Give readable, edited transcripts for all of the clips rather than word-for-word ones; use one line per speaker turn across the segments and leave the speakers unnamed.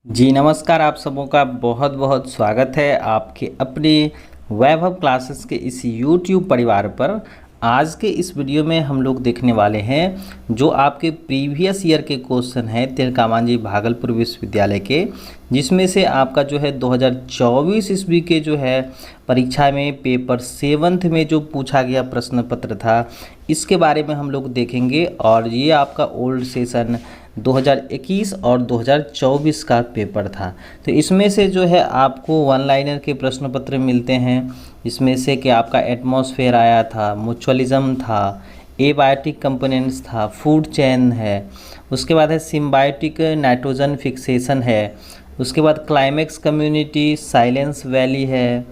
जी नमस्कार, आप सबों का बहुत बहुत स्वागत है आपके अपने वैभव क्लासेस के इस YouTube परिवार पर। आज के इस वीडियो में हम लोग देखने वाले हैं जो आपके प्रीवियस ईयर के क्वेश्चन हैं तिलका मांझी भागलपुर विश्वविद्यालय के, जिसमें से आपका जो है 2024 ईस्वी के जो है परीक्षा में पेपर 7th में जो पूछा गया प्रश्न पत्र था, इसके बारे में हम लोग देखेंगे। और ये आपका ओल्ड सेशन 2021 और 2024 का पेपर था। तो इसमें से जो है आपको वन लाइनर के प्रश्न पत्र मिलते हैं। इसमें से कि आपका एटमॉस्फेयर आया था, म्यूचुअलिज्म था, एबायोटिक कंपोनेंट्स था, फूड चेन है, उसके बाद है सिम्बायोटिक नाइट्रोजन फिक्सेशन है, उसके बाद क्लाइमेक्स कम्युनिटी, साइलेंस वैली है,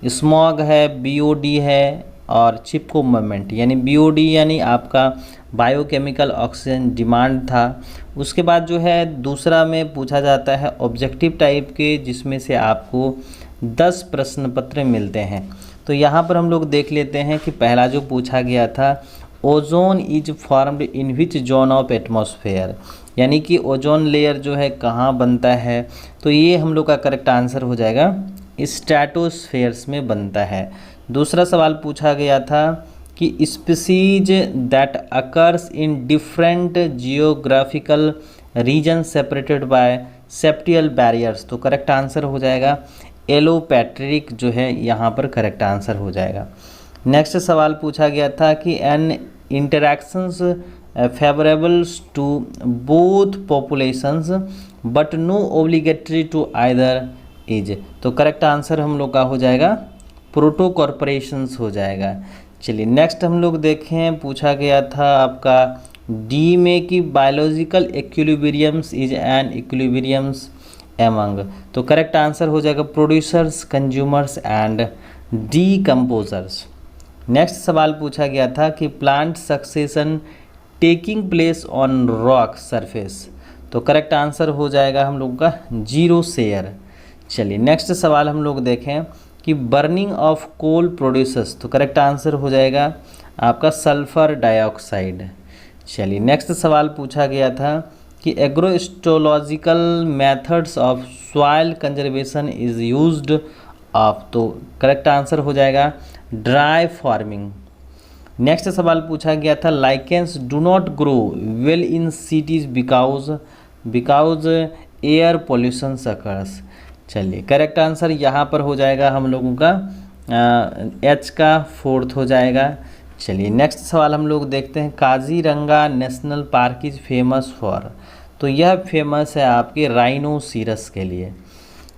स्मॉग है, बीओडी है और चिपको मूवमेंट यानी बीओडी यानी आपका बायोकेमिकल ऑक्सीजन डिमांड था। उसके बाद जो है दूसरा में पूछा जाता है ऑब्जेक्टिव टाइप के, जिसमें से आपको 10 प्रश्न पत्र मिलते हैं। तो यहाँ पर हम लोग देख लेते हैं कि पहला जो पूछा गया था, ozone is formed in which zone of atmosphere, यानी कि ओजोन लेयर जो है कहाँ बनता है। तो ये हम लोग का करेक्ट आंसर हो जाएगा स्ट्रेटोस्फेयर्स में बनता है। दूसरा सवाल पूछा गया था कि species that occurs in different geographical region separated by spatial barriers. तो करेक्ट आंसर हो जाएगा एलोपैट्रिक, जो है यहाँ पर करेक्ट आंसर हो जाएगा। नेक्स्ट सवाल पूछा गया था कि an interactions favourables to both populations but no obligatory to either is. तो करेक्ट आंसर हम लोग का हो जाएगा प्रोटो कॉर्पोरेशंस हो जाएगा। चलिए नेक्स्ट हम लोग देखें, पूछा गया था आपका डी में कि biological equilibriums is an equilibriums among. तो करेक्ट आंसर हो जाएगा producers, consumers and decomposers. Next सवाल पूछा गया था कि plant succession taking place on rock surface. तो करेक्ट आंसर हो जाएगा हम लोग का जीरो शेयर। चलिए नेक्स्ट सवाल हम लोग देखें कि बर्निंग ऑफ कोल प्रोड्यूसर्स। तो करेक्ट आंसर हो जाएगा आपका सल्फर डाइऑक्साइड। चलिए नेक्स्ट सवाल पूछा गया था कि agrostological methods of soil conservation is used of. तो करेक्ट आंसर हो जाएगा ड्राई फार्मिंग। नेक्स्ट सवाल पूछा गया था lichens do not grow well in cities because air pollution occurs. चलिए करेक्ट आंसर यहाँ पर हो जाएगा हम लोगों का एच का 4th हो जाएगा। चलिए नेक्स्ट सवाल हम लोग देखते हैं, Kaziranga national park is famous for. तो यह फेमस है आपके राइनोसिरस के लिए।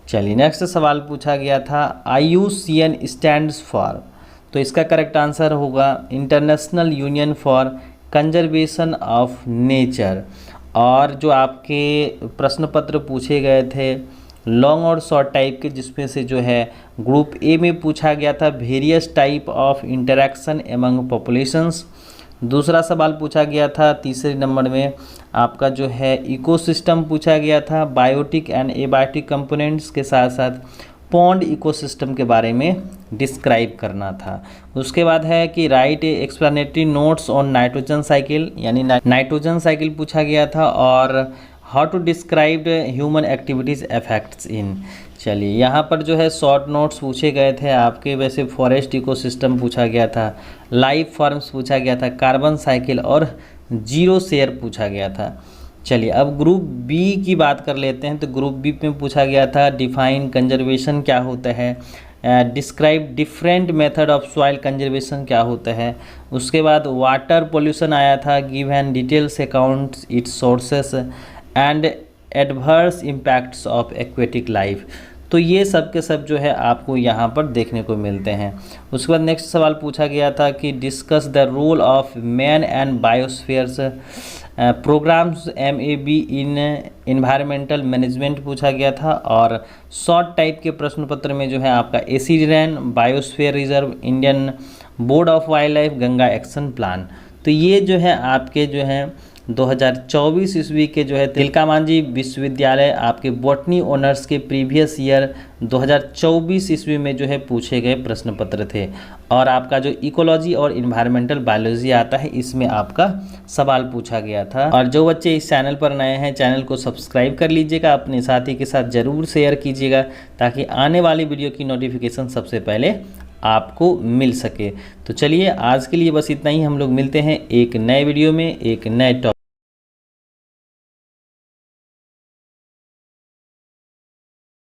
चलिए नेक्स्ट सवाल पूछा गया था IUCN स्टैंड्स फॉर। तो इसका करेक्ट आंसर होगा international union for conservation of nature. और जो आपके प्रश्न पत्र पूछे गए थे लॉन्ग और शॉर्ट टाइप के, जिसमें से जो है ग्रुप ए में पूछा गया था various type of interaction among populations. दूसरा सवाल पूछा गया था तीसरे नंबर में आपका जो है इकोसिस्टम पूछा गया था, बायोटिक एंड एबायोटिक कंपोनेंट्स के साथ साथ पॉन्ड इकोसिस्टम के बारे में डिस्क्राइब करना था। उसके बाद है कि write explanatory notes on nitrogen cycle, यानी नाइट्रोजन साइकिल पूछा गया था, और how to describe human activities effects in. चलिए यहाँ पर जो है शॉर्ट नोट्स पूछे गए थे आपके, वैसे फॉरेस्ट इकोसिस्टम पूछा गया था, लाइफ फॉर्म्स पूछा गया था, कार्बन साइकिल और जीरो शेयर पूछा गया था। चलिए अब ग्रुप बी की बात कर लेते हैं। तो ग्रुप बी में पूछा गया था डिफाइन कंजर्वेशन क्या होता है, describe different method of soil conservation क्या होता है। उसके बाद वाटर पोल्यूशन आया था, give and details accounts it's sources and adverse impacts of aquatic life. तो ये सब के सब जो है आपको यहाँ पर देखने को मिलते हैं। उसके बाद नेक्स्ट सवाल पूछा गया था कि discuss the role of man and biospheres programmes MAB in environmental management पूछा गया था। और शॉर्ट टाइप के प्रश्न पत्र में जो है आपका एसीडैन, biosphere reserve, Indian board of wildlife, Ganga action plan. तो ये जो है आपके जो हैं 2024 ईस्वी के जो है तिलका मांझी विश्वविद्यालय आपके बॉटनी ऑनर्स के प्रीवियस ईयर 2024 ईस्वी में जो है पूछे गए प्रश्न पत्र थे। और आपका जो इकोलॉजी और इन्वायरमेंटल बायोलॉजी आता है इसमें आपका सवाल पूछा गया था। और जो बच्चे इस चैनल पर नए हैं चैनल को सब्सक्राइब कर लीजिएगा, अपने साथी के साथ ज़रूर शेयर कीजिएगा ताकि आने वाली वीडियो की नोटिफिकेशन सबसे पहले आपको मिल सके। तो चलिए आज के लिए बस इतना ही, हम लोग मिलते हैं एक नए वीडियो में एक नए टॉपिक